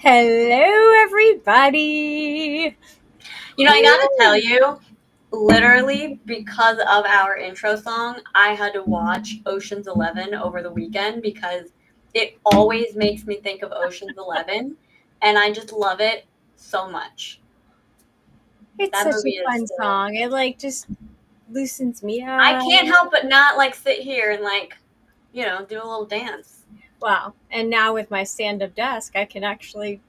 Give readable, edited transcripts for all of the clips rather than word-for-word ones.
Hello, everybody. I gotta tell you, literally because of our intro song, I had to watch Ocean's 11 over the weekend because it always makes me think of Ocean's 11, and I just love it so much. It's That such movie a is fun still. song. It just loosens me I up. can't help but not sit here and do a little dance. Wow. And now with my stand-up desk, I can actually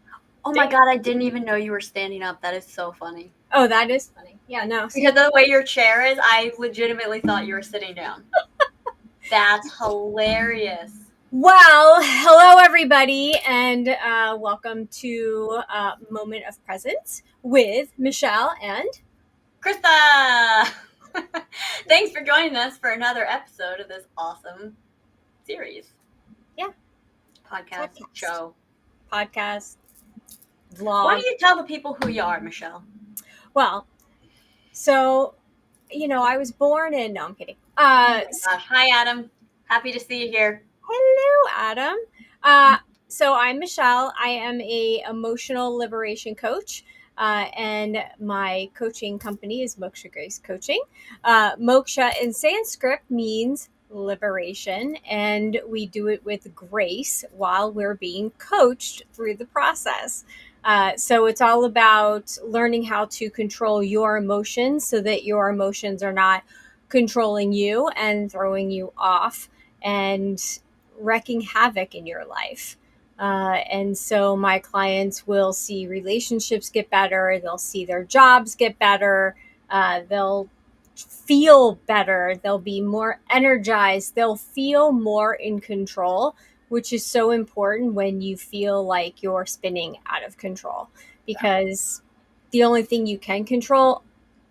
Oh my dance. god, I didn't even know you were standing up. That is so funny. Oh, that is funny. Yeah, no. Because of the way your chair is, I legitimately thought you were sitting down. That's hilarious. Well, hello, everybody, and welcome to Moment of Presence with Michelle and Krista! Thanks for joining us for another episode of this awesome series. Yeah. Podcast, show. Podcast, Why vlog. don't you tell the people who you are, Michelle? Well, so, I was born in, no, I'm kidding. Oh my gosh. Hi, Adam. Happy to see you here. Hello, Adam. So I'm Michelle. I am a emotional liberation coach, and my coaching company is Moksha Grace Coaching. Moksha in Sanskrit means liberation, and we do it with grace while we're being coached through the process. So it's all about learning how to control your emotions so that your emotions are not controlling you and throwing you off and wreaking havoc in your life. And so my clients will see relationships get better, they'll see their jobs get better, they'll feel better, they'll be more energized, they'll feel more in control, which is so important when you feel like you're spinning out of control, because the only thing you can control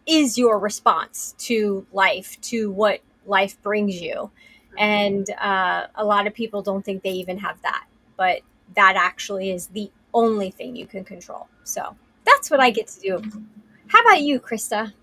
is your response to life, to what life brings you. And a lot of people don't think they even have that, but that actually is the only thing you can control. So that's what I get to do. How about you, Krista?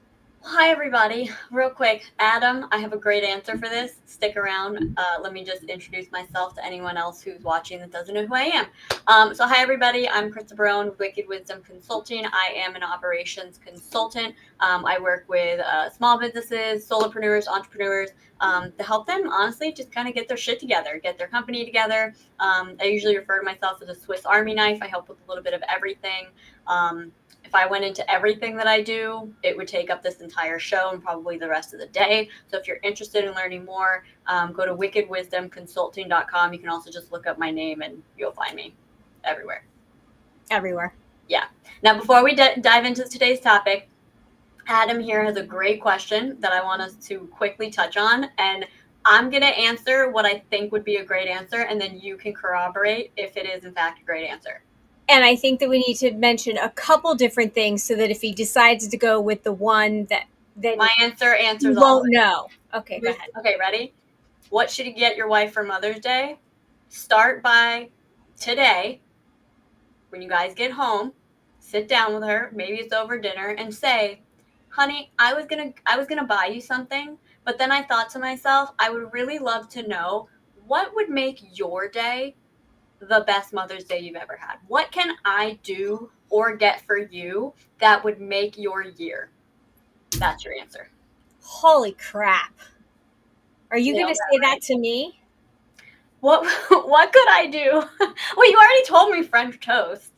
Hi, everybody. Real quick, Adam, I have a great answer for this. Stick around. Let me just introduce myself to anyone else who's watching that doesn't know who I am. So, hi, everybody. I'm Krista Barone with Wicked Wisdom Consulting. I am an operations consultant. I work with small businesses, solopreneurs, entrepreneurs, to help them, honestly, just kind of get their shit together, get their company together. I usually refer to myself as a Swiss Army knife. I help with a little bit of everything. If I went into everything that I do, it would take up this entire show and probably the rest of the day. So if you're interested in learning more, go to wickedwisdomconsulting.com. You can also just look up my name and you'll find me everywhere. Everywhere. Yeah. Now, before we dive into today's topic, Adam here has a great question that I want us to quickly touch on. And I'm going to answer what I think would be a great answer, and then you can corroborate if it is, in fact, a great answer. And I think that we need to mention a couple different things so that if he decides to go with the one that then my answer answers you all of won't it. know. Okay, go ahead. Okay, ready? What should you get your wife for Mother's Day? Start by today. When you guys get home, sit down with her, maybe it's over dinner, and say, honey, I was gonna buy you something, but then I thought to myself, I would really love to know what would make your day the best Mother's Day you've ever had. What can I do or get for you that would make your year? That's your answer. Holy crap. Are you going Nailed to say right. that to me? What could I do? Well, you already told me French toast.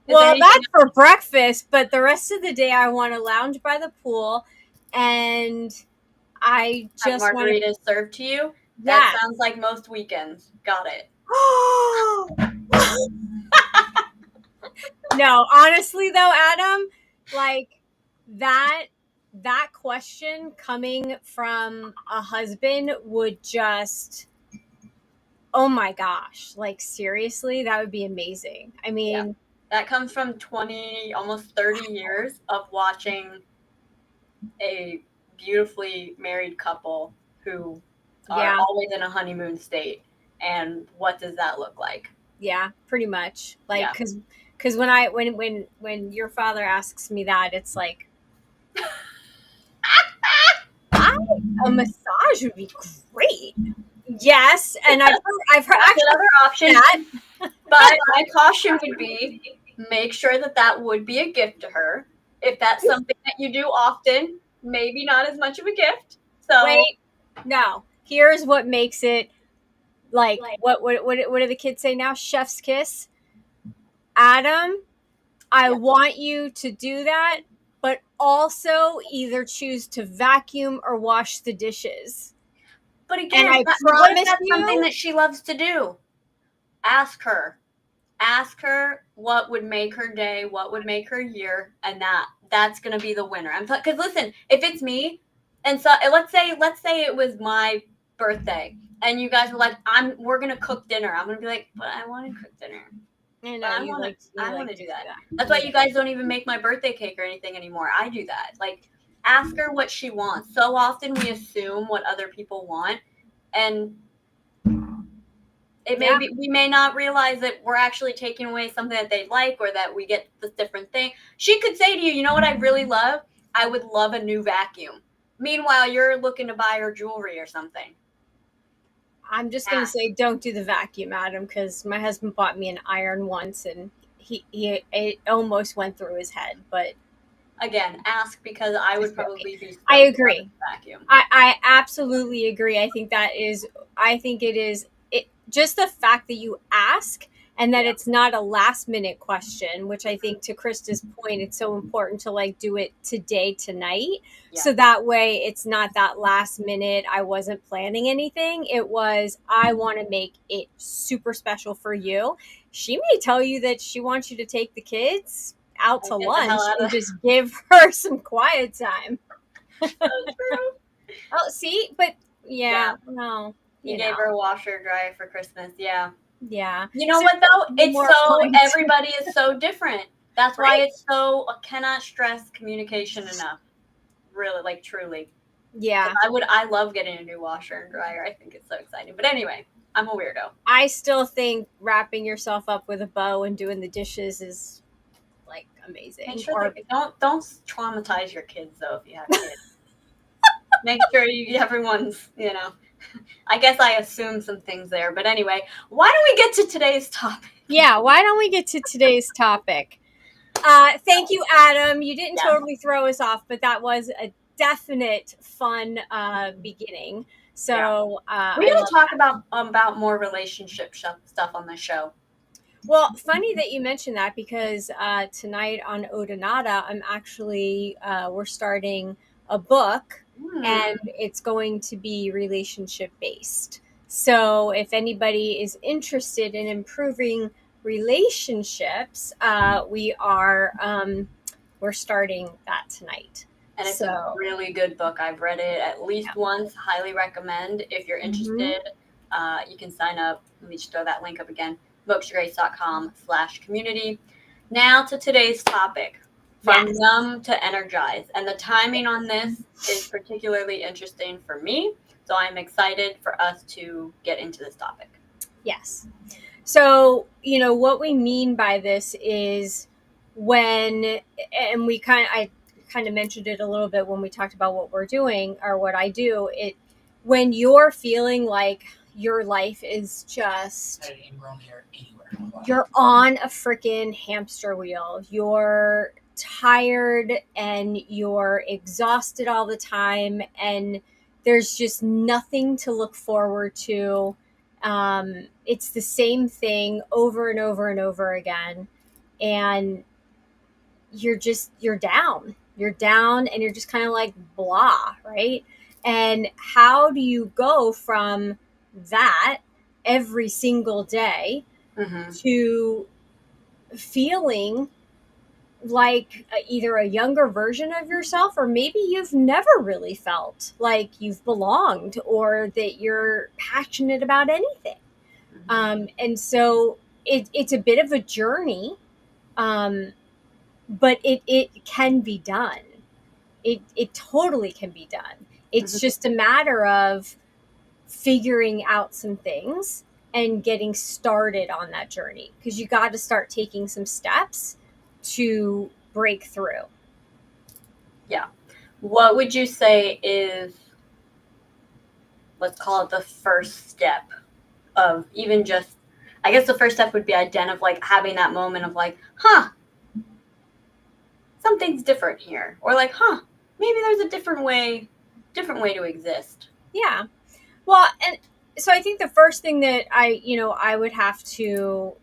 Well, that's for breakfast, but the rest of the day I want to lounge by the pool and I just have want to. margaritas served to you? That Yes. sounds like most weekends. Got it. No, honestly though, Adam, like that question coming from a husband would just, oh my gosh, like seriously, that would be amazing. I mean, That comes from 20, almost 30 years of watching a beautifully married couple who are Yeah. always in a honeymoon state. And what does that look like? Yeah, pretty much. Like, Yeah. because when your father asks me that, it's like, a massage would be great. Yes, and I've heard That's actually another option. that. But my caution would be make sure that that would be a gift to her. If that's something that you do often, maybe not as much of a gift. So, Wait, no. Here's what makes it like what do the kids say now? Chef's kiss. Adam, I yeah. want you to do that, but also either choose to vacuum or wash the dishes. But And again, I what if promise that's something you, that she loves to do? Ask her. Ask her what would make her day, what would make her year, and that's gonna be the winner. Because listen, if it's me, and so let's say it was my birthday, and you guys were like, we're gonna cook dinner. I'm gonna be like, but I want to cook dinner. I But know I want to you I want like to to do do that. that. That's why you guys don't even make my birthday cake or anything anymore. I do that. Like, ask her what she wants. So often we assume what other people want, and Yeah, we may not realize that we're actually taking away something that they like, or that we get this different thing. She could say to you, you know what I really love? I would love a new vacuum. Meanwhile, you're looking to buy her jewelry or something. I'm just gonna say don't do the vacuum, Adam, because my husband bought me an iron once, and he it almost went through his head. But Again, ask, because I would just joking. probably be I stoked to have agree. a vacuum. I absolutely agree. I think that is. I think it is. It just the fact that you ask and that Yeah. it's not a last minute question, which I think to Krista's point, it's so important to like do it today, tonight. Yeah. So that way it's not that last minute. I wasn't planning anything. It was, I want to make it super special for you. She may tell you that she wants you to take the kids out to Get the hell lunch out and of just give her some quiet time. so true. Oh, see, but Yeah. yeah, no, You you gave know, her a washer dryer for Christmas. Yeah. yeah. You know So what though? It's more so fun, everybody is so different. That's why right? it's so cannot stress communication enough. Really, like truly. Yeah, I love getting a new washer and dryer. I think it's so exciting. But anyway, I'm a weirdo. I still think wrapping yourself up with a bow and doing the dishes is like Make amazing. sure Or that don't traumatize your kids though if you have kids. Make sure everyone's, I guess I assume some things there. But anyway, why don't we get to today's topic? yeah, why don't we get to today's topic? Thank you, Adam. You didn't Yeah. totally throw us off, but that was a definite fun beginning. Yeah. So We're I gonna love talk that. about more relationship stuff on the show. Well, funny that you mentioned that because tonight on Odonata, I'm actually, we're starting a book and it's going to be relationship based. So if anybody is interested in improving relationships, we're starting that tonight. And it's a So, really good book. I've read it at least yeah. once. Highly recommend. If you're Mm-hmm. interested, you can sign up. Let me just throw that link up again. booksugargrace.com/community. Now to today's topic, from Yes. Numb to Energized. And the timing on this is particularly interesting for me. So I'm excited for us to get into this topic. Yes. So, what we mean by this is when, and I kind of mentioned it a little bit when we talked about what we're doing or what I do, when you're feeling like your life is just, you're on a freaking hamster wheel, you're tired and you're exhausted all the time, and there's just nothing to look forward to. It's the same thing over and over and over again, and you're down and you're just kind of like blah, right? And how do you go from that every single day Mm-hmm. to feeling like either a younger version of yourself, or maybe you've never really felt like you've belonged or that you're passionate about anything? And so it's a bit of a journey, But it can be done. It totally can be done. It's Mhm. just a matter of figuring out some things and getting started on that journey, because you got to start taking some steps to break through. Yeah. What would you say is, let's call it the first step of even just, I guess the first step would be like having that moment of like, huh, something's different here. Or like, huh, maybe there's a different way to exist. Yeah. Well, and so I think the first thing that I would have to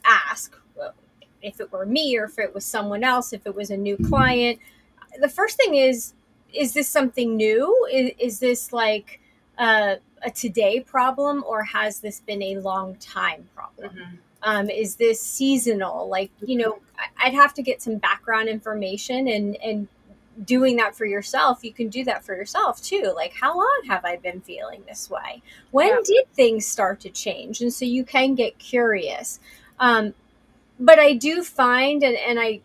ask, well, if it were me or if it was someone else, if it was a new client, the first thing is this something new? Is this like a today problem, or has this been a long time problem? Mm-hmm. Is this seasonal? Like, I'd have to get some background information, and doing that for yourself, you can do that for yourself too. Like, how long have I been feeling this way? When Yeah. did things start to change? And so you can get curious. Um, but I do find, and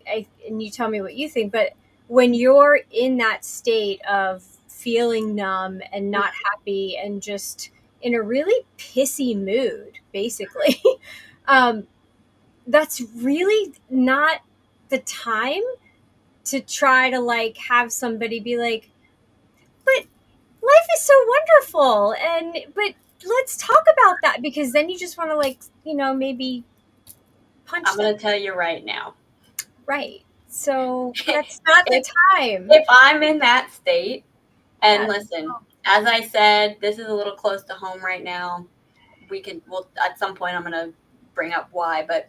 you tell me what you think, but when you're in that state of feeling numb and not happy and just in a really pissy mood, basically, um, that's really not the time to try to like have somebody be like, but life is so wonderful, and but let's talk about that, because then you just want to like, maybe punch I'm them. going to tell you right now. Right. So that's not the if time. if I'm in that state, and Yeah. listen, as I said, this is a little close to home right now. Well, at some point I'm going to bring up why, but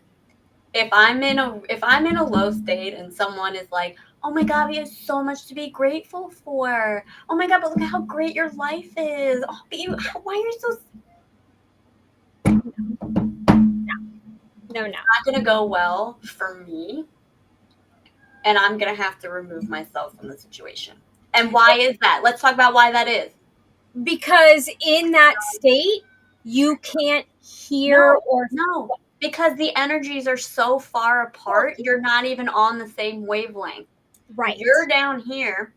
if I'm in a low state and someone is like, "Oh my god, we have so much to be grateful for. Oh my god, but look at how great your life is. Oh, but why are you so No, no. not going to go well for me?" And I'm going to have to remove myself from the situation. And why is that? Let's talk about why that is. Because in that state, you can't hear No, or no, because the energies are so far apart, you're not even on the same wavelength. You're right. down here,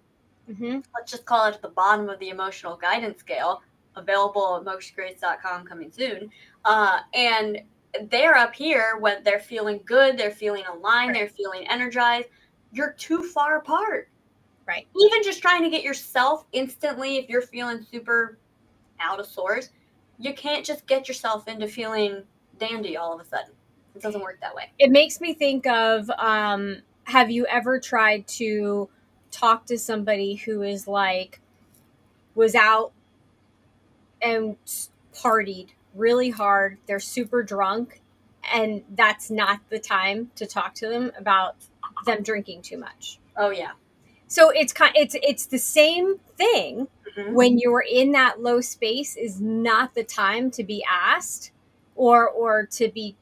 Hmm. let's just call it at the bottom of the emotional guidance scale, available at mokshagrace.com coming soon. And they're up here when they're feeling good, they're feeling aligned, Right. they're feeling energized. You're too far apart. Right. Even just trying to get yourself instantly, if you're feeling super out of sorts, you can't just get yourself into feeling dandy all of a sudden. It doesn't work that way. It makes me think of, have you ever tried to talk to somebody who is like, was out and partied really hard, they're super drunk, and that's not the time to talk to them about them drinking too much? Oh yeah. So it's the same thing. Mm-hmm. When you're in that low space is not the time to be asked, or to be,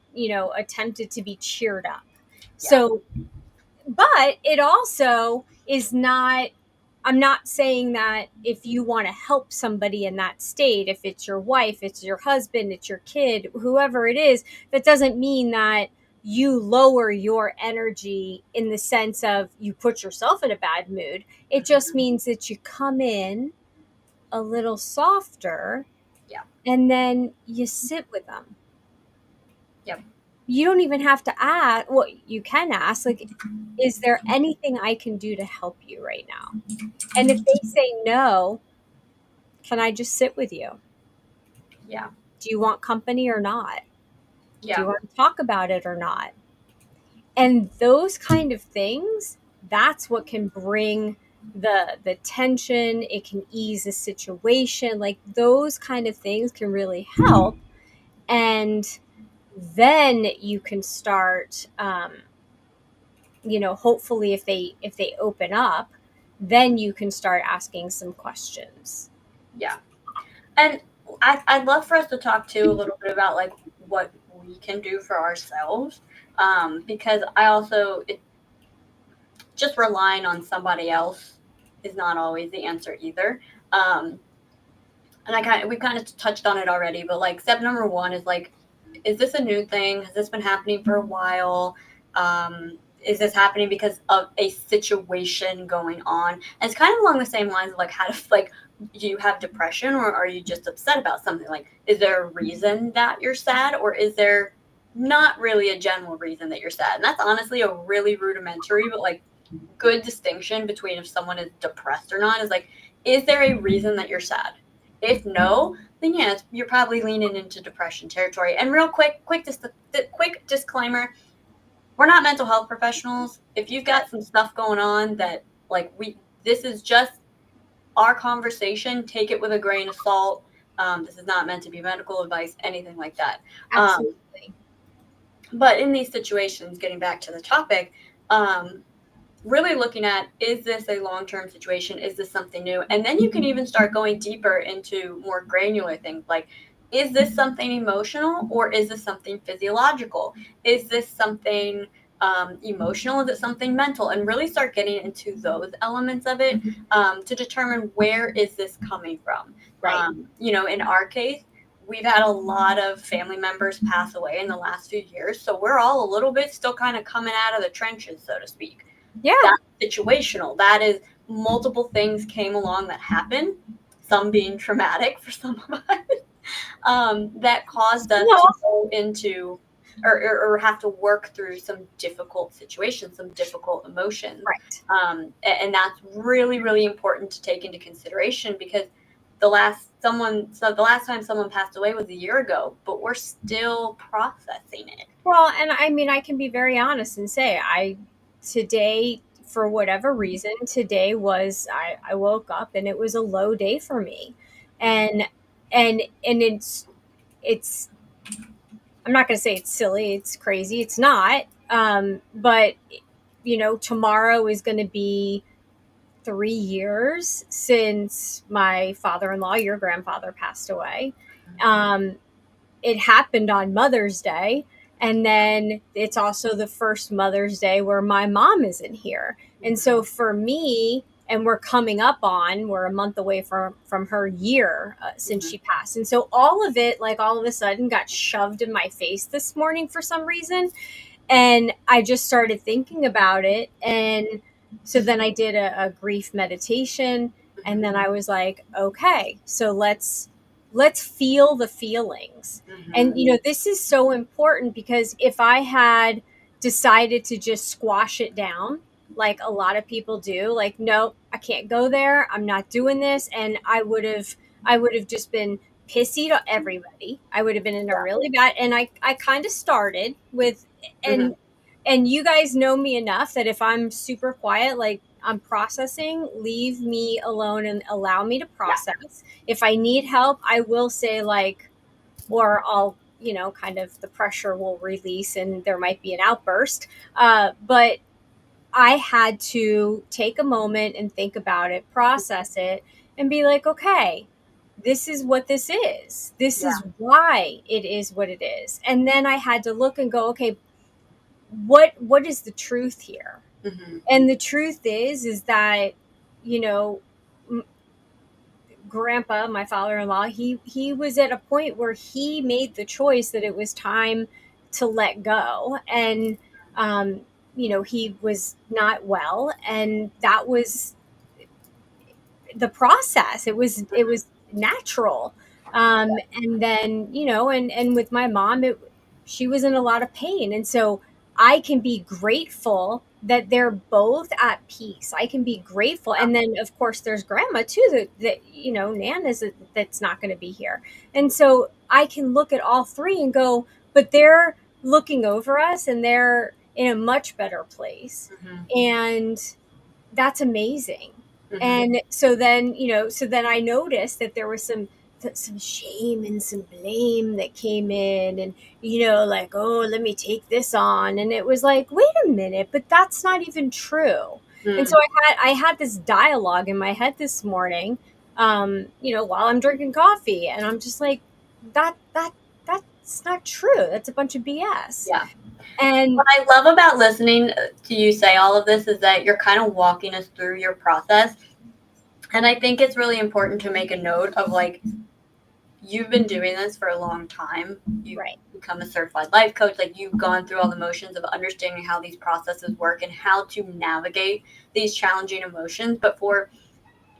attempted to be cheered up. Yeah. So, but it also is not, I'm not saying that if you want to help somebody in that state, if it's your wife, it's your husband, it's your kid, whoever it is, that doesn't mean that you lower your energy in the sense of you put yourself in a bad mood. It just Mm-hmm. means that you come in a little softer, Yeah. and then you sit with them. Yep. You don't even have to ask. Well, you can ask, like, is there anything I can do to help you right now? And if they say no, can I just sit with you? Yeah. Do you want company or not? Do you Yeah. want to talk about it or not? And those kind of things, that's what can bring the tension. It can ease a situation. Like, those kind of things can really help. And then you can start, hopefully, if they open up, then you can start asking some questions. Yeah. And I'd love for us to talk too a little bit about like what we can do for ourselves. Because I also just relying on somebody else is not always the answer either. Um, and we kind of touched on it already, but like step number one is like, is this a new thing? Has this been happening for a while? Is this happening because of a situation going on? And it's kind of along the same lines of like, how to, like, do you have depression, or are you just upset about something? Like, is there a reason that you're sad, or is there not really a general reason that you're sad? And that's honestly a really rudimentary, but like good distinction between if someone is depressed or not is like, is there a reason that you're sad? If no, then yeah, you're probably leaning into depression territory. And real quick disclaimer, we're not mental health professionals. If you've got some stuff going on that like this is just our conversation, take it with a grain of salt. This is not meant to be medical advice, anything like that. Absolutely. But in these situations, getting back to the topic, really looking at, is this a long-term situation? Is this something new? And then you can even start going deeper into more granular things like, is this something emotional, or is this something physiological? Is this something emotional? Is it something mental? And really start getting into those elements of it to determine, where is this coming from? Right. In our case, we've had a lot of family members pass away in the last few years. So we're all a little bit still kind of coming out of the trenches, so to speak. Yeah. That's situational. That is, multiple things came along that happened, some being traumatic for some of us, that caused us to go into or have to work through some difficult situations, some difficult emotions. Right. And that's really, really important to take into consideration, because the last time someone passed away was a year ago, but we're still processing it. Well, and I mean, I can be very honest and say, today, for whatever reason, today was, I woke up and it was a low day for me. And, and it's, I'm not going to say it's silly, it's crazy, it's not. But, tomorrow is going to be 3 years since my father-in-law, your grandfather, passed away. It happened on Mother's Day. And then it's also the first Mother's Day where my mom isn't here. And so for me, and we're a month away from her year since she passed. And so all of it, like all of a sudden, got shoved in my face this morning for some reason. And I just started thinking about it. And so then I did a grief meditation. And then I was like, okay, so let's feel the feelings. And this is so important, because if I had decided to just squash it down like a lot of people do, like, no, I can't go there, I'm not doing this, and I would have just been pissy to everybody. I would have been in a really bad, and I kind of started with, and and you guys know me enough that if I'm super quiet, like I'm processing, leave me alone and allow me to process. If I need help, I will say, like, or I'll, kind of the pressure will release and there might be an outburst. But I had to take a moment and think about it, process it, and be like, okay, this is what this is. This is why it is what it is. And then I had to look and go, okay, what is the truth here? And the truth is that, you know, grandpa, my father-in-law, he was at a point where he made the choice that it was time to let go. And he was not well, and that was the process. It was natural. And then, and with my mom, she was in a lot of pain. And so I can be grateful that they're both at peace. I can be grateful. And then of course there's grandma too, that Nan that's not going to be here. And so I can look at all three and go, but they're looking over us and they're in a much better place. And that's amazing. And so then, I noticed that there was some shame and some blame that came in, and, like, oh, let me take this on. And it was like, wait a minute, but that's not even true. And so I had this dialogue in my head this morning, while I'm drinking coffee, and I'm just like, that's not true. That's a bunch of BS. Yeah. And what I love about listening to you say all of this is that you're kind of walking us through your process. And I think it's really important to make a note of, like, you've been doing this for a long time. You've Right. become a certified life coach. Like, you've gone through all the motions of understanding how these processes work and how to navigate these challenging emotions. But for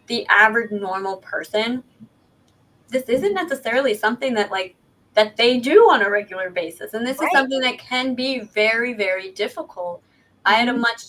the average normal person, this isn't necessarily something that that they do on a regular basis. And this is Right. something that can be very, very difficult. I had a Mhm. much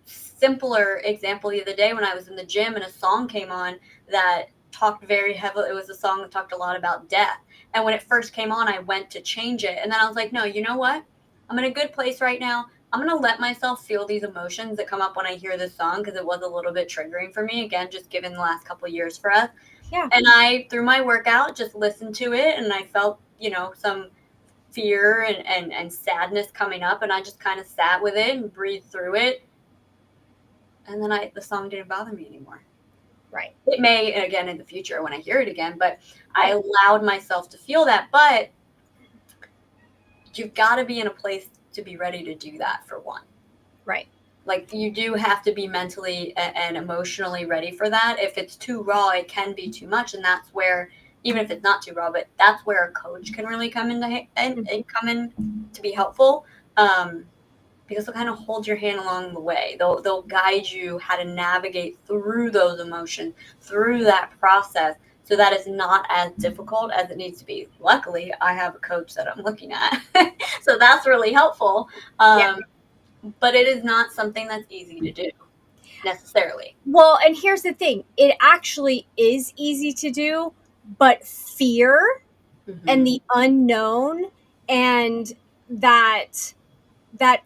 simpler example the other day when I was in the gym and a song came on that talked very heavily. It was a song that talked a lot about death. And when it first came on, I went to change it. And then I was like, no, you know what? I'm in a good place right now. I'm going to let myself feel these emotions that come up when I hear this song, because it was a little bit triggering for me, again, just given the last couple of years for us. Yeah. And I, through my workout, just listened to it, and I felt, some fear and sadness coming up, and I just kind of sat with it and breathed through it. And then the song didn't bother me anymore. Right. It may again in the future when I hear it again, but I Right. allowed myself to feel that. But you've got to be in a place to be ready to do that, for one. Right. Like, you do have to be mentally and emotionally ready for that. If it's too raw, it can be too much, and that's where, even if it's not too raw, but that's where a coach can really come in and come in to be helpful. Because they'll kind of hold your hand along the way. They'll guide you how to navigate through those emotions, through that process, so that it's not as difficult as it needs to be. Luckily, I have a coach that I'm looking at, so that's really helpful. Yeah. But it is not something that's easy to do necessarily. Well, and here's the thing. It actually is easy to do, but fear and Mm-hmm. the unknown and that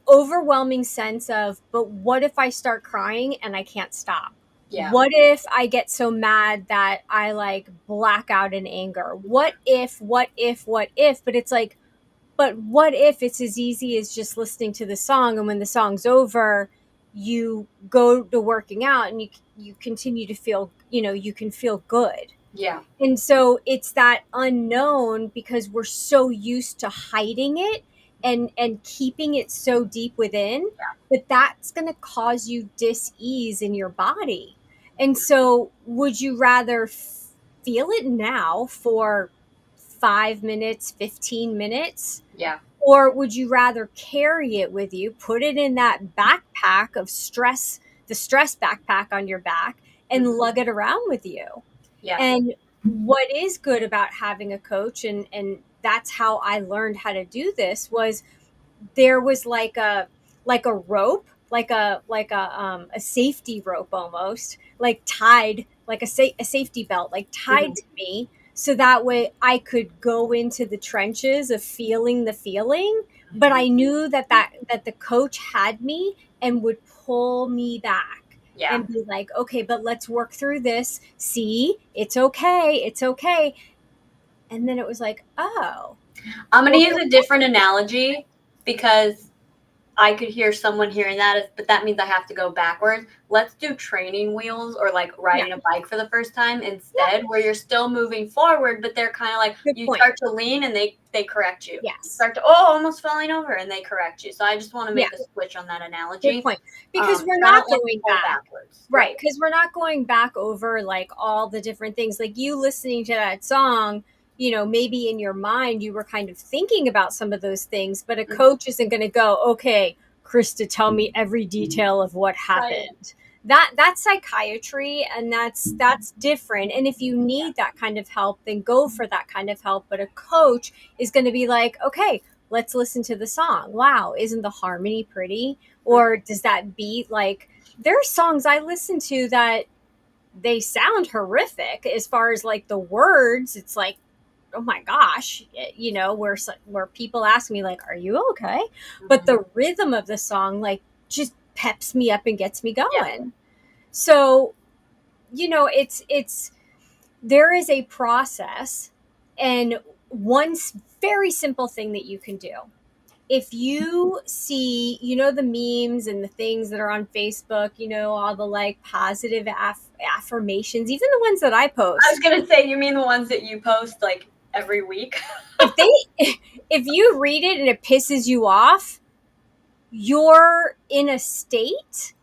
overwhelming sense of, but what if I start crying and I can't stop? Yeah. What if I get so mad that I like black out in anger? What if? But it's like, but what if it's as easy as just listening to the song, and when the song's over, you go to working out and you continue to feel, you can feel good. Yeah. And so it's that unknown, because we're so used to hiding it and keeping it so deep within, that that's going to cause you dis-ease in your body. And so would you rather feel it now for 5 minutes, 15 minutes, Yeah. or would you rather carry it with you, put it in that backpack of stress, the stress backpack on your back, and Mm-hmm. lug it around with you? Yeah. And what is good about having a coach, and that's how I learned how to do this, was there was like a rope, like a safety rope, almost like tied, like a safety belt, like Mm-hmm. tied to me, so that way I could go into the trenches of feeling the feeling, but Mm-hmm. I knew that the coach had me and would pull me back Yeah. and be like, okay, but let's work through this. See, it's okay, it's okay. And then it was like, oh, I'm going to well, use a different analogy, because I could hear someone hearing that, but that means I have to go backwards. Let's do training wheels, or like yeah, riding a bike for the first time yeah, instead, where you're still moving forward, but they're kind of like, good you point. start to lean and they correct you. You Yes. start to, oh, almost falling over, and they correct you. So I just want to Yeah, make a switch on that good analogy. point. Because we're So I not don't like to going go back. backwards. Right. Right. Because we're not going back over like all the different things. Like you listening to that song, maybe in your mind you were kind of thinking about some of those things, but a Mhm. coach isn't going to go, okay, Krista, tell me every detail of what Right. happened. That's psychiatry, and that's different. And if you Yeah. need that kind of help, then go for that kind of help. But a coach is going to be like, okay, let's listen to the song. Wow, isn't the harmony pretty? Mhm. Or does that beat, like, there are songs I listen to that they sound horrific as far as like the words. It's like, oh my gosh, where people ask me like, are you okay? But Mhm. the rhythm of the song like just peps me up and gets me Yeah. going. So, it's there is a process, and one very simple thing that you can do. If you see, the memes and the things that are on Facebook, all the like positive affirmations, even the ones that I I was post. gonna say, you mean the ones that you post like every week? If they, if you read it and it pisses you off, you're in a state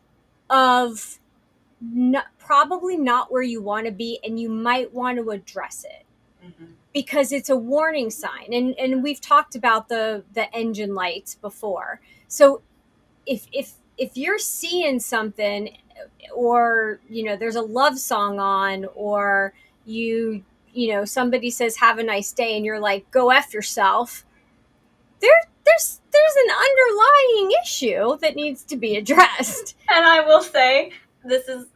of probably not where you want to be, and you might want to address it because it's a warning sign. And we've talked about the engine lights before. So if you're seeing something, or there's a love song on, or somebody says have a nice day and you're like, go F yourself, there's an underlying issue that needs to be addressed. And I will say, this is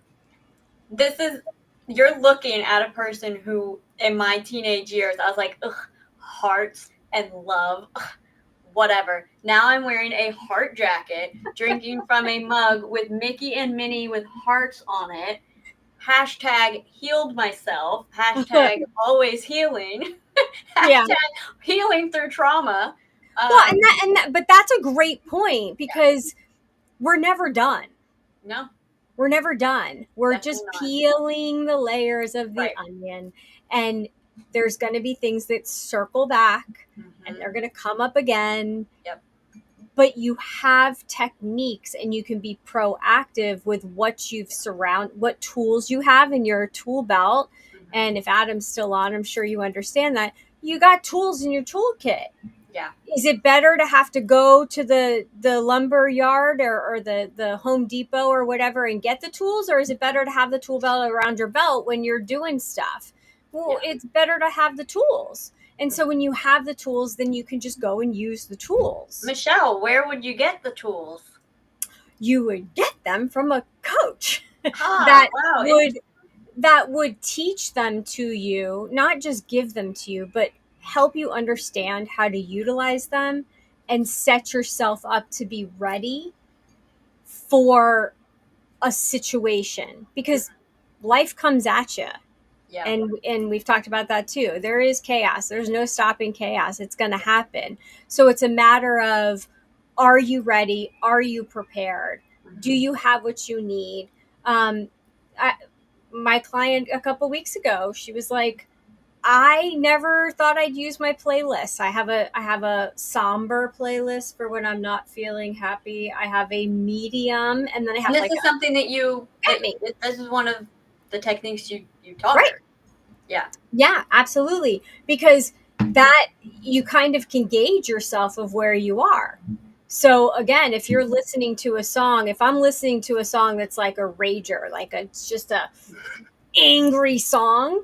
you're looking at a person who, in my teenage years, I was like, ugh, hearts and love, ugh, whatever. Now I'm wearing a heart jacket, drinking from a mug with Mickey and Minnie with hearts on it. Hashtag healed myself. Hashtag always healing. Yeah. Hashtag healing through trauma. Well, but that's a great point, because we're never done. No. We're never done. We're Definitely just not. peeling the layers of the onion, and there's going to be things that circle back, and they're going to come up again. Yep. But you have techniques, and you can be proactive with what what tools you have in your tool belt. And if Adam's still on, I'm sure you understand that you got tools in your toolkit. Yeah. Is it better to have to go to the lumber yard or the Home Depot or whatever and get the tools? Or is it better to have the tool belt around your belt when you're doing stuff? Well, It's better to have the tools. And so when you have the tools, then you can just go and use the tools. Michelle, where would you get the tools? You would get them from a coach Wow. that would teach them to you, not just give them to you, but help you understand how to utilize them and set yourself up to be ready for a situation, because life comes at you. Yeah. And we've talked about that too. There is chaos. There's no stopping chaos. It's going to happen. So it's a matter of, are you ready? Are you prepared? Do you have what you need? My client a couple weeks ago, she was like, I never thought I'd use my playlist. I have a somber playlist for when I'm not feeling happy. I have a medium, and then I have this is something that this is one of the techniques you taught her. Yeah. Yeah, absolutely. Because that you kind of can gauge yourself of where you are. So again, if you're listening to a song, if I'm listening to a song that's like a rager, it's just a angry song,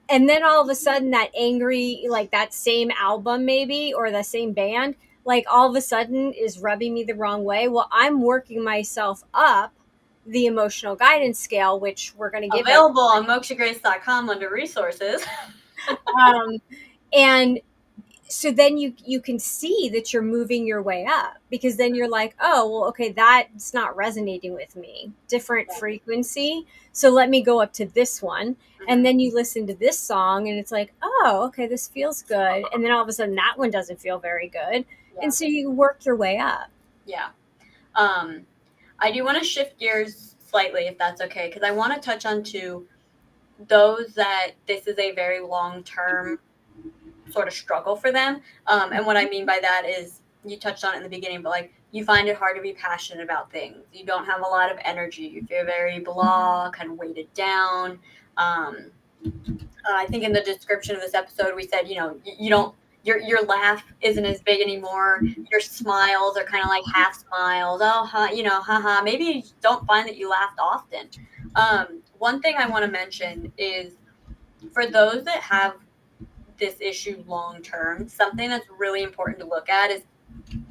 and then all of a sudden that angry, like that same album maybe, or the same band, like all of a sudden is rubbing me the wrong way, well, I'm working myself up the emotional guidance scale, which we're going to give available on mokshagrace.com under resources. And so then you can see that you're moving your way up, because then you're like, oh, well, okay, that's not resonating with me. Different frequency. So let me go up to this one. And then you listen to this song and it's like, oh, okay, this feels good. And then all of a sudden that one doesn't feel very good. Yeah. And so you work your way up. Yeah. I do want to shift gears slightly, if that's okay, because I want to touch on those that this is a very long-term sort of struggle for them. And what I mean by that is, you touched on it in the beginning, but like, you find it hard to be passionate about things. You don't have a lot of energy. You feel very blah, kind of weighted down. I think in the description of this episode, we said, you don't, your laugh isn't as big anymore. Your smiles are kind of like half smiles. Oh, haha. Maybe you don't find that you laughed often. One thing I want to mention is, for those that have this issue long term, something that's really important to look at is,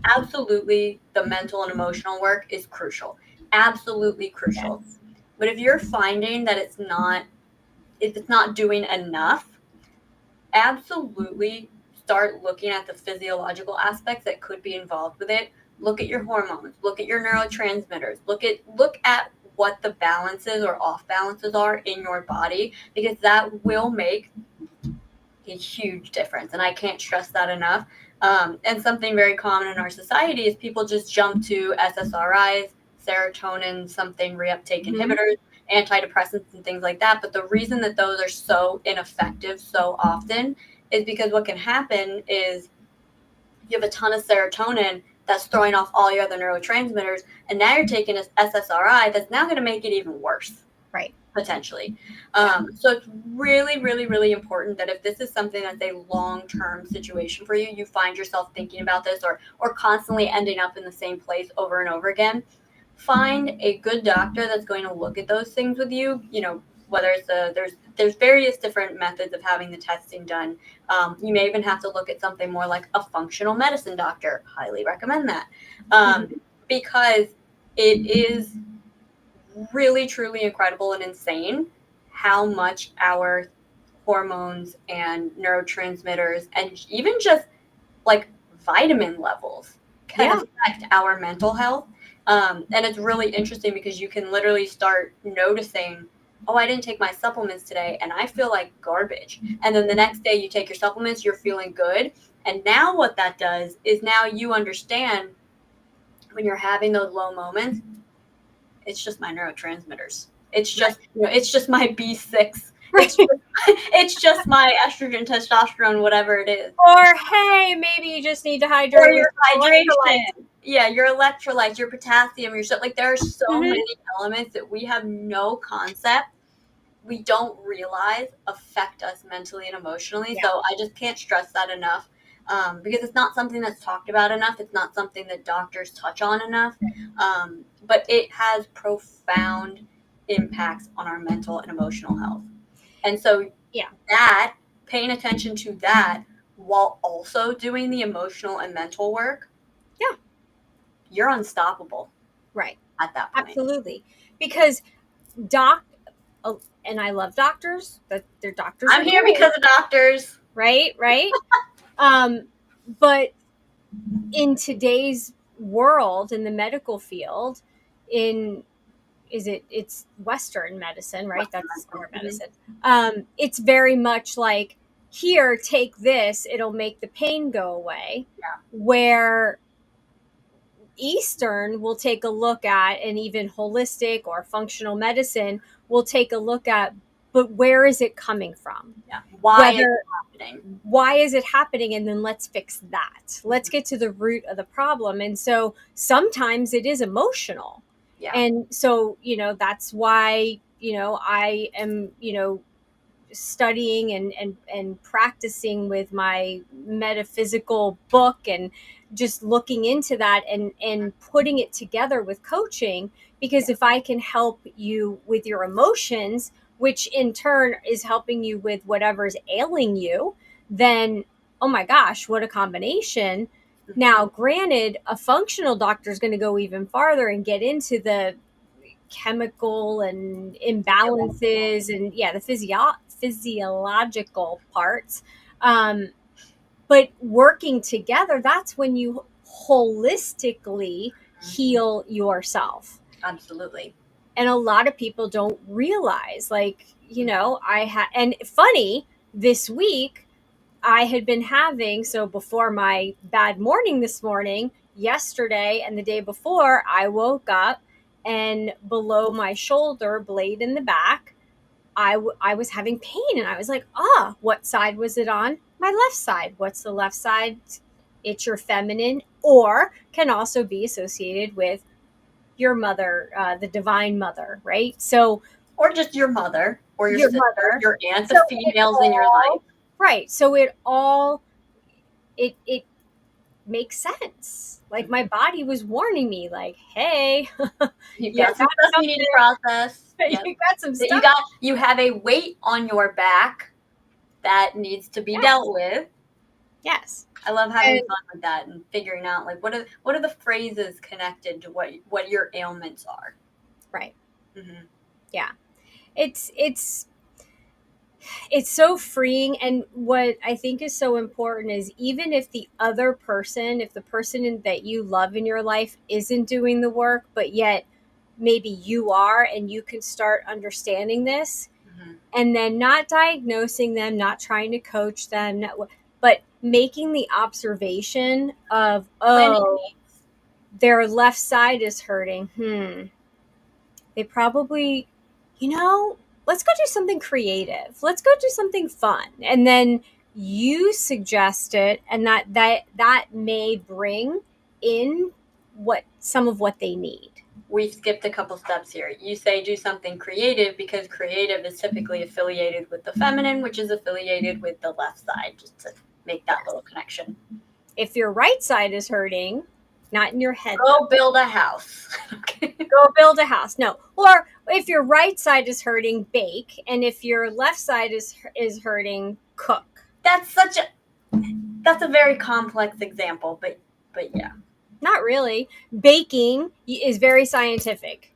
absolutely, the mental and emotional work is crucial. Absolutely crucial. Yes. But if you're finding that it's not doing enough, absolutely start looking at the physiological aspects that could be involved with it. Look at your hormones, look at your neurotransmitters, look at what the balances or off balances are in your body, because that will make a huge difference. And I can't stress that enough. And something very common in our society is people just jump to SSRIs, serotonin, something reuptake inhibitors, antidepressants, and things like that. But the reason that those are so ineffective so often is because what can happen is you have a ton of serotonin that's throwing off all your other neurotransmitters, and now you're taking an SSRI that's now going to make it even worse. Right. potentially. So it's really, really, really important that if this is something that's a long-term situation for you, you find yourself thinking about this or constantly ending up in the same place over and over again, find a good doctor that's going to look at those things with you. You know, whether it's there's various different methods of having the testing done. You may even have to look at something more like a functional medicine doctor. Highly recommend that, because it is really truly incredible and insane how much our hormones and neurotransmitters and even just like vitamin levels can Yeah. affect our mental health. And it's really interesting because you can literally start noticing, oh, I didn't take my supplements today and I feel like garbage. And then the next day you take your supplements, you're feeling good. And now what that does is now you understand when you're having those low moments, it's just my neurotransmitters. It's just, it's just my B6. Right. It's just my estrogen, testosterone, whatever it is. Or hey, maybe you just need to hydrate Or with your electrolytes. hydration. Yeah, your electrolytes, your potassium, your stuff. Like there are so Mm-hmm. many elements that we have no concept, we don't realize affect us mentally and emotionally. Yeah. So I just can't stress that enough, because it's not something that's talked about enough. It's not something that doctors touch on enough. But it has profound impacts on our mental and emotional health. And so Yeah. that, paying attention to that while also doing the emotional and mental work, Yeah. you're unstoppable Right. at that point. Absolutely. Because and I love doctors, that they're doctors. I'm here because of doctors. Right. But in today's world, in the medical field, it's Western medicine, right? That's our medicine. It's very much like, here, take this, it'll make the pain go away. Yeah. Where Eastern will take a look at, and even holistic or functional medicine will take a look at, but where is it coming from? Yeah. Why is it happening? Why is it happening? And then let's fix that. Let's get to the root of the problem. And so sometimes it is emotional. Yeah. And so, that's why, I am, studying and practicing with my metaphysical book, and just looking into that and putting it together with coaching, because if I can help you with your emotions, which in turn is helping you with whatever's ailing you, then oh my gosh, what a combination. Now granted, a functional doctor is going to go even farther and get into the chemical and imbalances and the physiological parts, but working together, that's when you holistically heal yourself. Absolutely. And a lot of people don't realize, like, and funny, this week I had been having, so before my bad morning this morning, yesterday and the day before, I woke up and below my shoulder blade in the back, I was having pain, and I was like, what side was it on? My left side. What's the left side? It's your feminine, or can also be associated with your mother, the divine mother, right? So, or just your mother or your sister, mother, your aunt, the females in your life. Right. So it makes sense. Like my body was warning me, like, hey, you got some stuff you need to process. Yep. You got some stuff. You have a weight on your back that needs to be dealt with. Yes. I love having fun with that and figuring out, like, what are the phrases connected to what your ailments are. Right. Mm-hmm. Yeah. It's so freeing. And what I think is so important is, even if the person that you love in your life isn't doing the work, but yet maybe you are, and you can start understanding this, and then not diagnosing them, not trying to coach them, but making the observation of, their left side is hurting. They probably, let's go do something creative. Let's go do something fun. And then suggest it, and that may bring in some of what they need. we skipped a couple steps here. You say do something creative because creative is typically affiliated with the feminine, which is affiliated with the left side, just to make that little connection. If your right side is hurting, not in your head, Go build a house. Okay. go build a house. No. Or if your right side is hurting, bake. And if your left side is hurting, cook. That's a very complex example, but yeah. Not really. Baking is very scientific.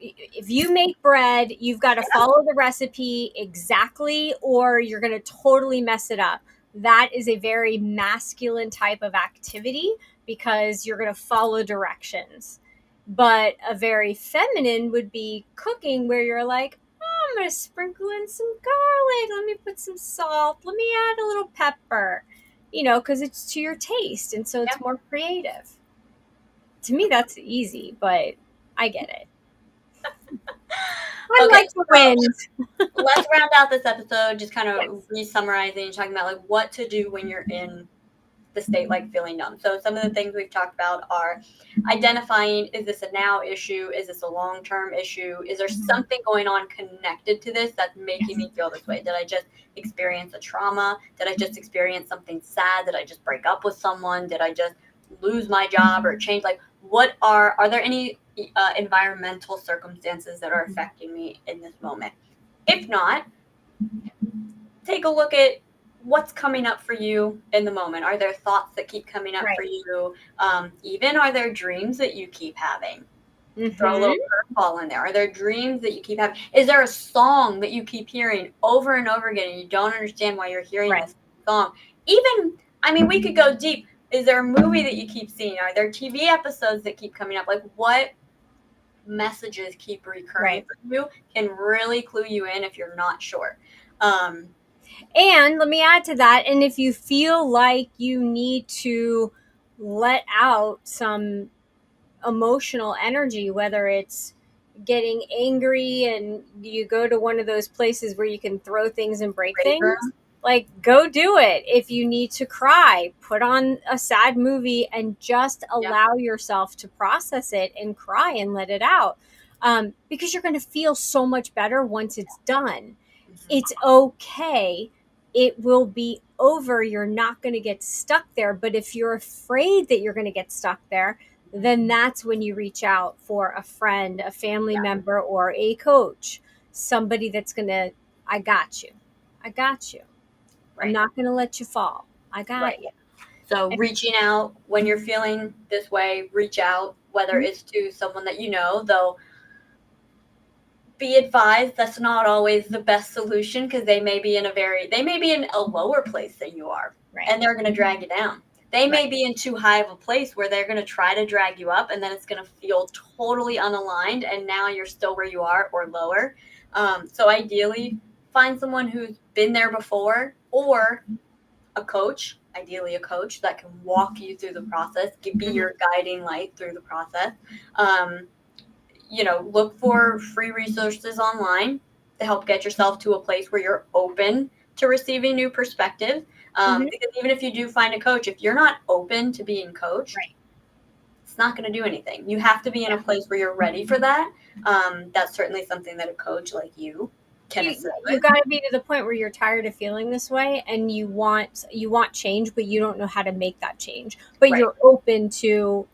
If you make bread, you've got to follow the recipe exactly, or you're going to totally mess it up. That is a very masculine type of activity because you're going to follow directions. But a very feminine would be cooking, where you're like, oh, I'm going to sprinkle in some garlic. Let me put some salt. Let me add a little pepper, because it's to your taste. And so it's more creative. To me, that's easy, but I get it. I like to win. Let's round out this episode just kind of re-summarizing and talking about like what to do when you're in the state like feeling numb. So some of the things we've talked about are identifying, is this a now issue? Is this a long-term issue? Is there something going on connected to this that's making me feel this way? Did I just experience a trauma? Did I just experience something sad? Did I just break up with someone? Did I just lose my job or change? Like, what are there any environmental circumstances that are affecting me in this moment? If not, take a look at what's coming up for you in the moment. Are there thoughts that keep coming up for you? Even are there dreams that you keep having? Throw a little curveball in there. Are there dreams that you keep having? Is there a song that you keep hearing over and over again and you don't understand why you're hearing this song? Even, I mean, we could go deep. Is there a movie that you keep seeing? Are there TV episodes that keep coming up? Like, what messages keep recurring for you can really clue you in if you're not sure. And let me add to that. And if you feel like you need to let out some emotional energy, whether it's getting angry and you go to one of those places where you can throw things and break things, like go do it. If you need to cry, put on a sad movie and just allow yourself to process it and cry and let it out. Because you're going to feel so much better once it's done. It's okay. It will be over. You're not going to get stuck there. But if you're afraid that you're going to get stuck there, then that's when you reach out for a friend, a family member, or a coach, somebody that's going to, I got you. I got you. I'm not going to let you fall. I got you. So reaching out when you're feeling this way, reach out, whether it's to someone that you know, though be advised that's not always the best solution because they may be in a lower place than you are, and they're going to drag you down. They may be in too high of a place where they're going to try to drag you up, and then it's going to feel totally unaligned, and now you're still where you are or lower. So ideally, find someone who's been there before, or a coach, ideally a coach that can walk you through the process, be your guiding light through the process. Look for free resources online to help get yourself to a place where you're open to receiving new perspectives. Because even if you do find a coach, if you're not open to being coached, it's not going to do anything. You have to be in a place where you're ready for that. That's certainly something that a coach like you can assist with. You got to be to the point where you're tired of feeling this way and you want change, but you don't know how to make that change. But you're open to,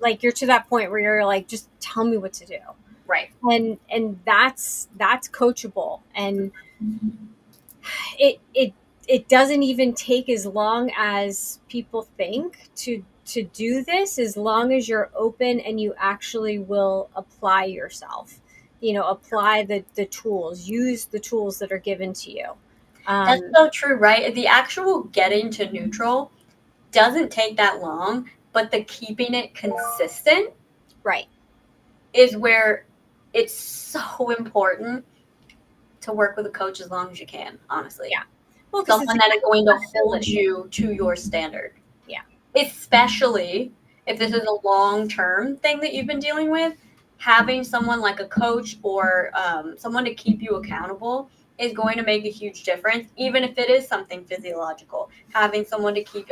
like, you're to that point where you're like, just tell me what to do. Right. And that's coachable. And it doesn't even take as long as people think to do this, as long as you're open and you actually will apply yourself, apply the tools, use the tools that are given to you. That's so true, right? The actual getting to neutral doesn't take that long, but the keeping it consistent is where it's so important to work with a coach as long as you can, honestly. Yeah. Well, someone that is going to hold you to your standard. Yeah. Especially if this is a long-term thing that you've been dealing with, having someone like a coach or someone to keep you accountable is going to make a huge difference, even if it is something physiological. Having someone to keep,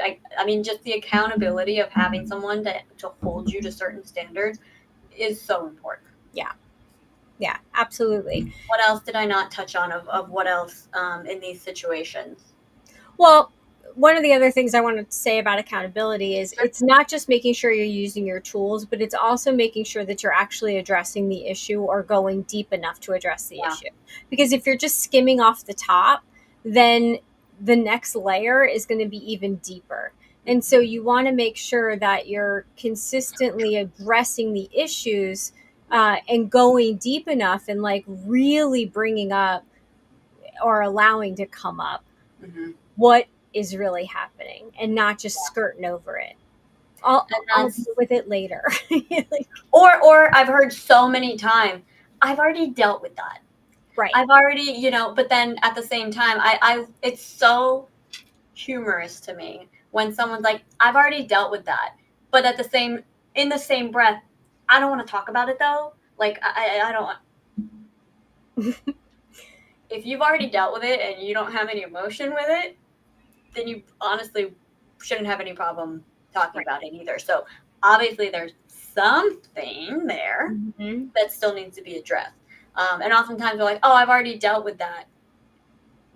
just the accountability of having someone to hold you to certain standards is so important. Yeah, absolutely. What else did I not touch on of what else in these situations? Well, one of the other things I wanted to say about accountability is Sure. it's not just making sure you're using your tools, but it's also making sure that you're actually addressing the issue or going deep enough to address the Yeah. issue. Because if you're just skimming off the top, then the next layer is going to be even deeper. And so you want to make sure that you're consistently addressing the issues and going deep enough and like really bringing up or allowing to come up Mm-hmm. what is really happening and not just skirting over it. And I'll that's deal with it later. Like, or I've heard so many times, I've already dealt with that. right. I've already, but then at the same time, I it's so humorous to me when someone's like, I've already dealt with that, but in the same breath, I don't want to talk about it though. Like I don't. If you've already dealt with it and you don't have any emotion with it, then you honestly shouldn't have any problem talking Right. about it either. So obviously there's something there Mm-hmm. that still needs to be addressed. And oftentimes we're like, oh, I've already dealt with that,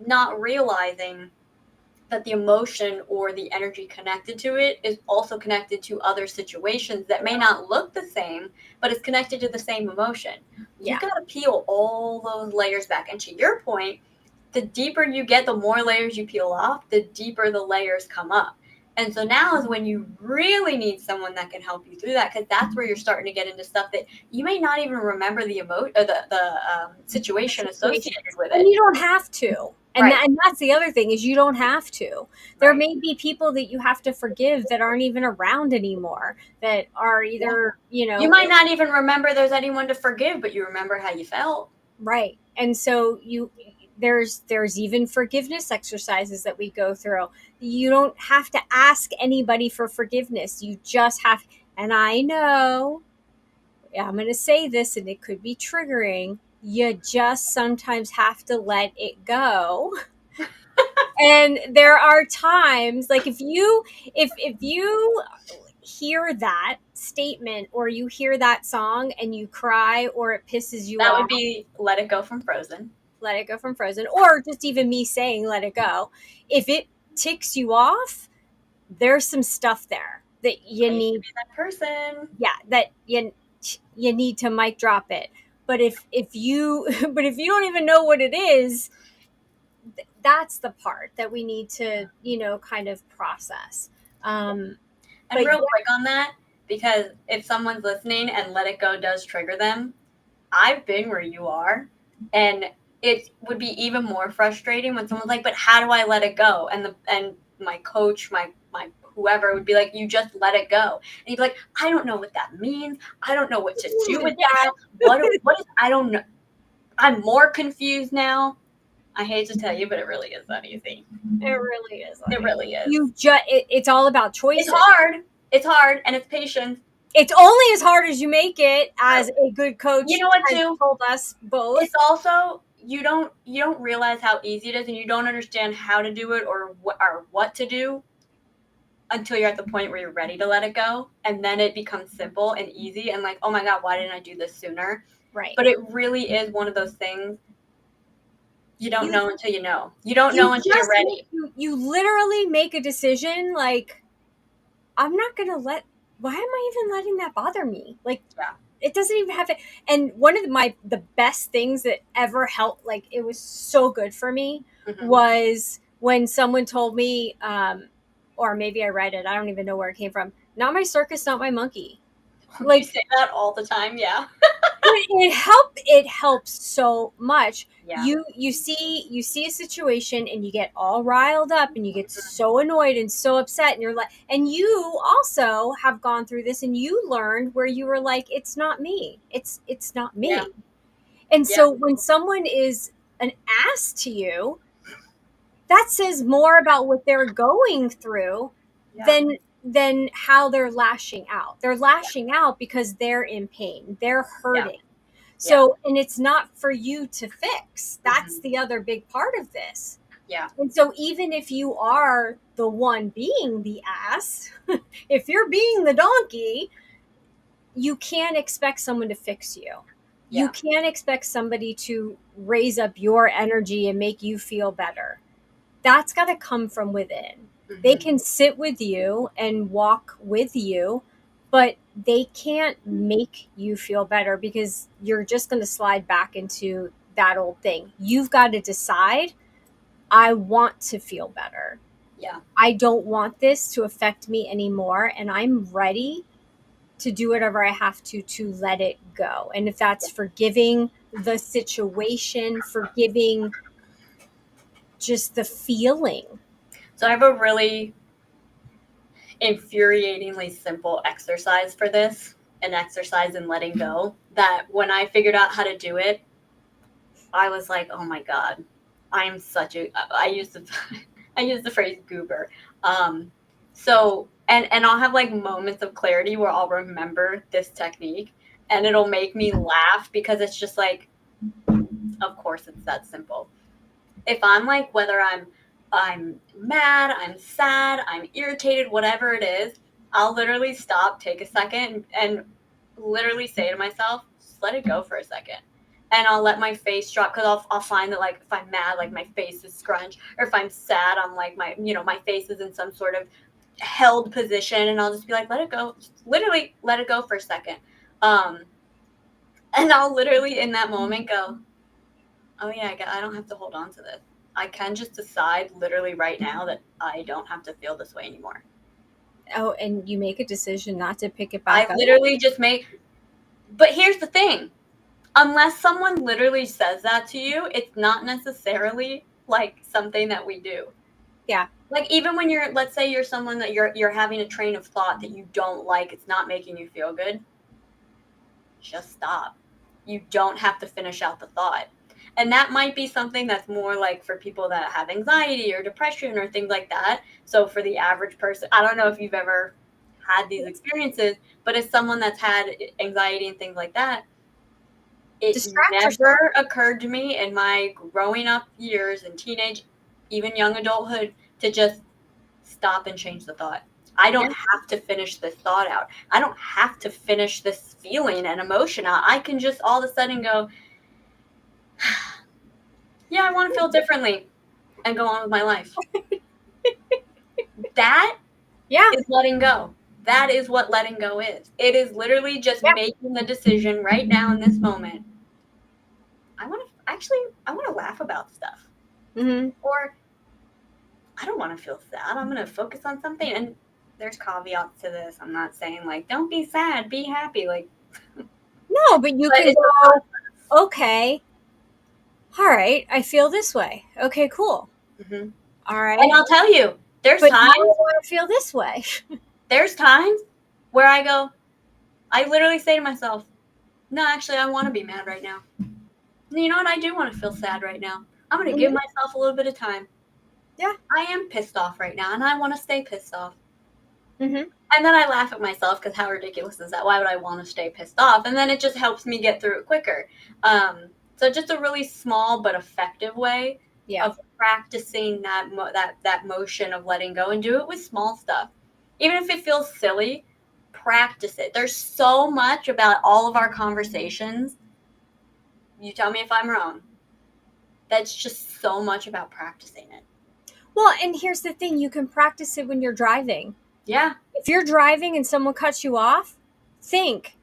not realizing that the emotion or the energy connected to it is also connected to other situations that may not look the same, but it's connected to the same emotion. You Yeah. got to peel all those layers back. And to your point, the deeper you get, the more layers you peel off, the deeper the layers come up. And so now is when you really need someone that can help you through that, because that's where you're starting to get into stuff that you may not even remember the situation Situations. associated with And it. you don't have to. And, Right. and that's the other thing is you don't have to. There Right. may be people that you have to forgive that aren't even around anymore, that are Yeah. either, You might not even remember there's anyone to forgive, but you remember how you felt. right. And so there's even forgiveness exercises that we go through. You don't have to ask anybody for forgiveness. You just have, and I know I'm going to say this and it could be triggering. You just sometimes have to let it go. And there are times like if you hear that statement or you hear that song and you cry or it pisses you That would off, be Let It Go from Frozen. Let It Go from Frozen, or just even me saying let it go. If it ticks you off, there's some stuff there that you I used to need, be that person. yeah, that you need to mic drop it. But if you but if you don't even know what it is, that's the part that we need to kind of process. um And but real quick on that, because if someone's listening and Let It Go does trigger them, I've been where you are, and it would be even more frustrating when someone's like, "But how do I let it go?" And my coach, my whoever would be like, "You just let it go," and you'd be like, "I don't know what that means. I don't know what to do with yeah, that. What is? I don't know. I'm more confused now." I hate to tell you, but it really is that easy. it really is. It Like, really is. it's all about It's choices. hard. It's hard, and it's patience. It's only as hard as you make it, as True. a good You coach know what, has too? told us both. It's also you don't realize how easy it is, and you don't understand how to do it or what to do until you're at the point where you're ready to let it go, and then it becomes simple and easy and like, oh my god, why didn't I do this sooner? Right. But it really is one of those things you don't you know until you know. You don't you know until you're just ready. you literally make a decision like, I'm not gonna let, why am I even letting that bother me? Like, Yeah. it doesn't even have to. And one of the best things that ever helped, like it was so good for me, Mm-hmm. was when someone told me, or maybe I read it, I don't even know where it came from, not my circus, not my monkey. We Like, say that all the time. Yeah. it helps so much. Yeah. You see a situation and you get all riled up and you get so annoyed and so upset, and you're like, and you also have gone through this and you learned where you were like, it's not me, it's not Yeah. me. And Yeah. so when someone is an ass to you, that says more about what they're going through Yeah. than how they're lashing out. They're lashing out because they're in pain, they're Yeah. hurting. Yeah. So, and it's not for you to fix. That's Mm-hmm. the other big part of this. Yeah. And so, even if you are the one being the ass, if you're being the donkey, you can't expect someone to fix you. You Yeah. can't expect somebody to raise up your energy and make you feel better. That's got to come from within. They Mm-hmm. can sit with you and walk with you, but they can't make you feel better because you're just going to slide back into that old thing. You've got to decide, I want to feel better. Yeah. I don't want this to affect me anymore, and I'm ready to do whatever I have to let it go. And if that's forgiving the situation, forgiving just the feeling. So I have a really infuriatingly simple exercise for this, an exercise in letting go, that when I figured out how to do it, I was like, oh my God, I'm such a, I use the, I use the phrase goober. And I'll have like moments of clarity where I'll remember this technique and it'll make me laugh because it's just like, of course it's that simple. If I'm like, whether I'm mad, I'm sad, I'm irritated, whatever it is, I'll literally stop, take a second, and literally say to myself, just let it go for a second. And I'll let my face drop because I'll find that like if I'm mad, like my face is scrunched, or if I'm sad, I'm like my face is in some sort of held position, and I'll just be like, let it go, just literally let it go for a second. Um, and I'll literally in that moment go, oh yeah, I don't have to hold on to this. I can just decide literally right now that I don't have to feel this way anymore. Oh, and you make a decision not to pick it I back up. literally just make, but here's the thing. Unless someone literally says that to you, it's not necessarily like something that we do. Yeah. Like even when you're, let's say you're someone that you're having a train of thought that you don't like, it's not making you feel good, just stop. You don't have to finish out the thought. And that might be something that's more like for people that have anxiety or depression or things like that. So for the average person, I don't know if you've ever had these experiences, but as someone that's had anxiety and things like that, it Distract yourself. never occurred to me in my growing up years and teenage, even young adulthood, to just stop and change the thought. I Yeah. don't have to finish this thought out. I don't have to finish this feeling and emotion out. I can just all of a sudden go, yeah, I want to feel differently and go on with my life. That Yeah. is letting go. That is what letting go is. It is literally just Yeah. making the decision right now in this moment. I want to laugh about stuff. Mm-hmm. Or I don't want to feel sad. I'm going to focus on something. And there's caveats to this. I'm not saying like, don't be sad, be happy. Like, No, but you but can it's a go, process. okay, all right, I feel this way. Okay, cool. Mm-hmm. All And right. I'll tell you, But now I want to feel this way. there's times where I go, I literally say to myself, no, actually, I want to be mad right now. And you know what? I do want to feel sad right now. I'm going to give Mm-hmm. myself a little bit of time. Yeah. I am pissed off right now, and I want to stay pissed off. Mm-hmm. And then I laugh at myself because how ridiculous is that? Why would I want to stay pissed off? And then it just helps me get through it quicker. So just a really small but effective way Yeah. of practicing that motion of letting go, and do it with small stuff. Even if it feels silly, practice it. There's so much about all of our conversations. You tell me if I'm wrong. That's just so much about practicing it. Well, and here's the thing, you can practice it when you're driving. Yeah. If you're driving and someone cuts you off, think,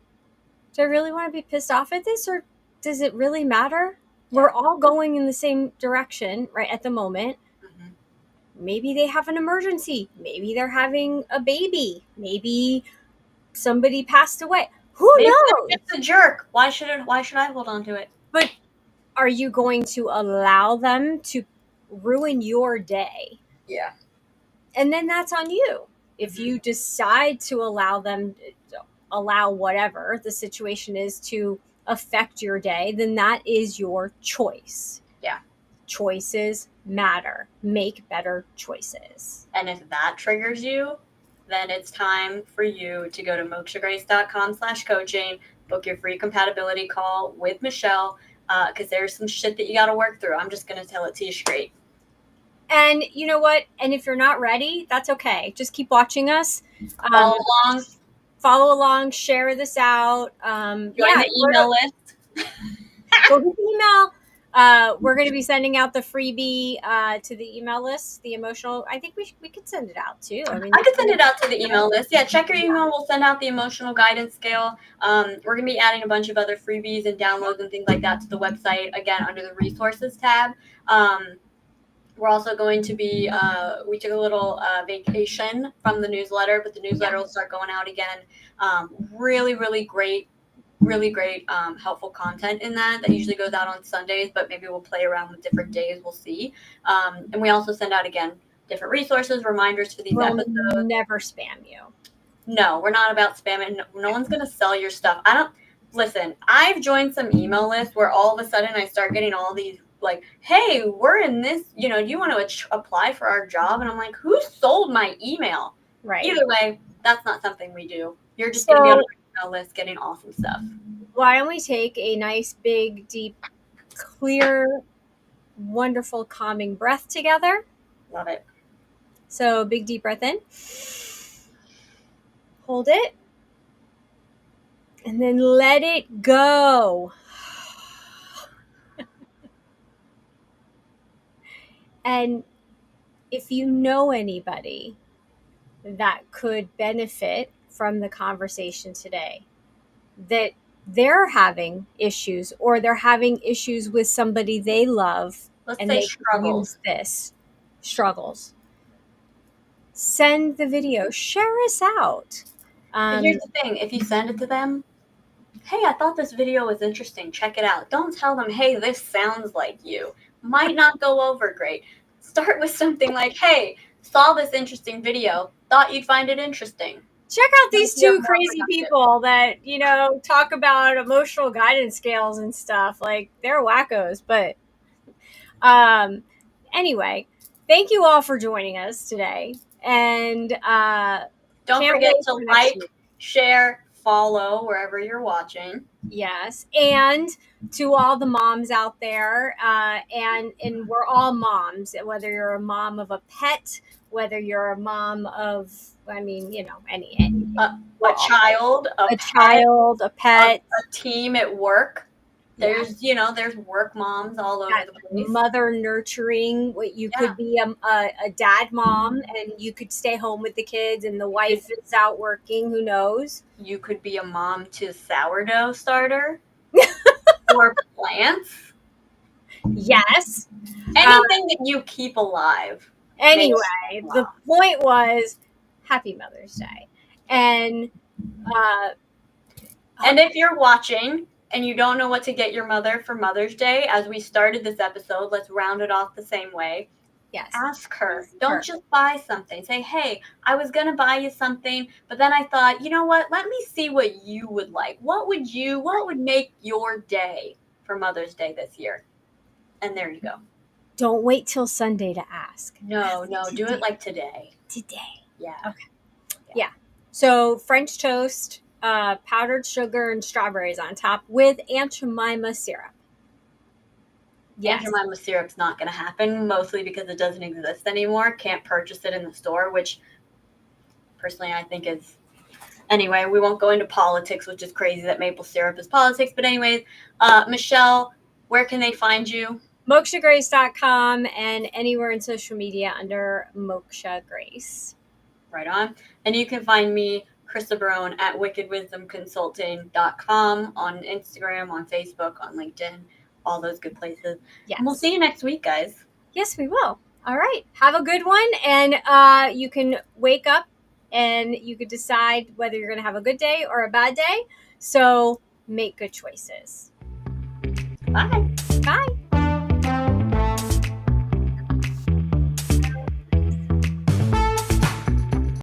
do I really want to be pissed off at this, or does it really matter? Yeah. We're all going in the same direction right at the moment. Mm-hmm. Maybe they have an emergency. Maybe they're having a baby. Maybe somebody passed away. Who Maybe they're knows? just a jerk. Why should I hold on to it? But are you going to allow them to ruin your day? Yeah. And then that's on you. If Mm-hmm. you decide to allow them, allow whatever the situation is to affect your day, then that is your choice. Yeah. Choices matter. Make better choices. And if that triggers you, then it's time for you to go to mokshagrace.com/coaching, book your free compatibility call with Michelle, because there's some shit that you got to work through. I'm just going to tell it to you straight. And you know what? And if you're not ready, that's okay. Just keep watching us. All along, follow along, share this out. Join the email list. Go to the email. We're going to be sending out the freebie to the email list, the emotional. I think we could send it out too. I mean, I could send it out to the email list. Yeah, check your email. We'll send out the emotional guidance scale. We're going to be adding a bunch of other freebies and downloads and things like that to the website, again, under the resources tab. We're also going to be, we took a little vacation from the newsletter, but the newsletter will start going out again. Really, really great helpful content in that usually goes out on Sundays, but maybe we'll play around with different days. We'll see. And we also send out, again, different resources, reminders for these episodes. Never spam you. No, we're not about spamming. No one's going to sell your stuff. Listen, I've joined some email lists where all of a sudden I start getting all these like, hey, we're in this, do you want to apply for our job? And I'm like, who sold my email? Right. Either way, that's not something we do. You're just going to be on our email list getting awesome stuff. Why don't we take a nice, big, deep, clear, wonderful, calming breath together? Love it. So big, deep breath in. Hold it. And then let it go. And if you know anybody that could benefit from the conversation today, that they're having issues or they're having issues with somebody they love, and they struggles. Use this struggles, send the video, share us out. Here's the thing. If you send it to them, hey, I thought this video was interesting. Check it out. Don't tell them, hey, this sounds like you. Might not go over great. Start with something like, hey, saw this interesting video. Thought you'd find it interesting. Check out these two crazy people that, talk about emotional guidance scales and stuff. Like, they're wackos. But anyway, thank you all for joining us today. And don't forget to like, share, follow wherever you're watching. Yes. And to all the moms out there, and we're all moms, whether you're a mom of a pet, whether you're a mom of, any a child, a pet, a team at work. There's, there's work moms all over the place. Mother nurturing. You could be a dad mom, and you could stay home with the kids, and the wife is out working. Who knows? You could be a mom to sourdough starter or plants. Yes. Anything that you keep alive. Anyway, the point was, happy Mother's Day. And if you're watching and you don't know what to get your mother for Mother's Day, as we started this episode, let's round it off the same way. Yes. Ask her. Don't just buy something. Say, hey, I was going to buy you something, but then I thought, you know what? Let me see what you would like. What would make your day for Mother's Day this year? And there you go. Don't wait till Sunday to ask. No, do it like today. Today. Yeah. Okay. Yeah. So French toast, powdered sugar, and strawberries on top with Aunt Jemima syrup. Yes. Aunt Jemima syrup's not going to happen, mostly because it doesn't exist anymore. Can't purchase it in the store, which personally I think is... Anyway, we won't go into politics, which is crazy that maple syrup is politics. But anyways, Michelle, where can they find you? MokshaGrace.com and anywhere in social media under Moksha Grace. Right on. And you can find me, Krista Barone, at wickedwisdomconsulting.com, on Instagram, on Facebook, on LinkedIn, all those good places. Yes. And we'll see you next week, guys. Yes, we will. All right. Have a good one. And you can wake up and you could decide whether you're going to have a good day or a bad day. So make good choices. Bye. Bye.